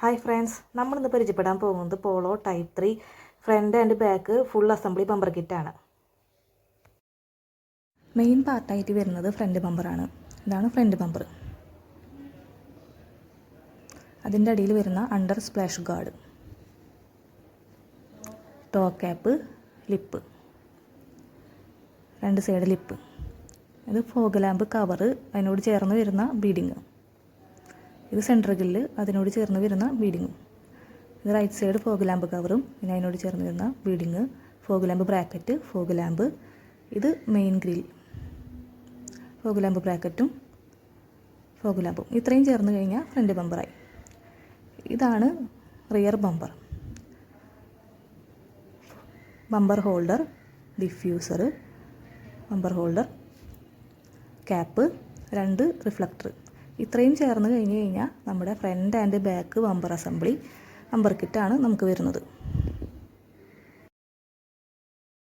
Hi friends, നമ്മളിന്ന് പരിചയപ്പെടാൻ പോകുന്നത് polo type 3 front and back full assembly bumper കിറ്റാണ്. മെയിൻ പാർട്ടായിട്ട് വരുന്നത് ഫ്രണ്ട് ബമ്പറാണ്. ഇതാണ് ഫ്രണ്ട് ബമ്പർ. അതിൻ്റെ അടിയിൽ വരുന്ന under splash guard, tow cap, lip, രണ്ട് സൈഡ് ലിപ്പ്. ഇത് ഫോഗ് ലാമ്പ് കവറ്, അതിനോട് ചേർന്ന് വരുന്ന ബീഡിങ്. ഇത് സെൻറ്റർ ഗില്ല്, അതിനോട് ചേർന്ന് വരുന്ന ബീഡിങ്ങും. ഇത് റൈറ്റ് സൈഡ് ഫോഗ് ലാമ്പ് കവറും, പിന്നെ അതിനോട് ചേർന്ന് വരുന്ന beading, fog lamp bracket, fog lamp. ഇത് മെയിൻ ഗ്രിൽ, ഫോഗ് ലാമ്പ് ബ്രാക്കറ്റും ഫോഗ് ലാമ്പും. ഇത്രയും ചേർന്ന് കഴിഞ്ഞാൽ ഫ്രണ്ട് ബമ്പറായി. ഇതാണ് rear bumper. Bumper holder, diffuser, bumper holder, cap, രണ്ട് റിഫ്ലക്ടർ. ഇത്രയും ചേർന്ന് കഴിഞ്ഞ് കഴിഞ്ഞാൽ നമ്മുടെ front and back bumper assembly bumper കിറ്റാണ് നമുക്ക് വരുന്നത്.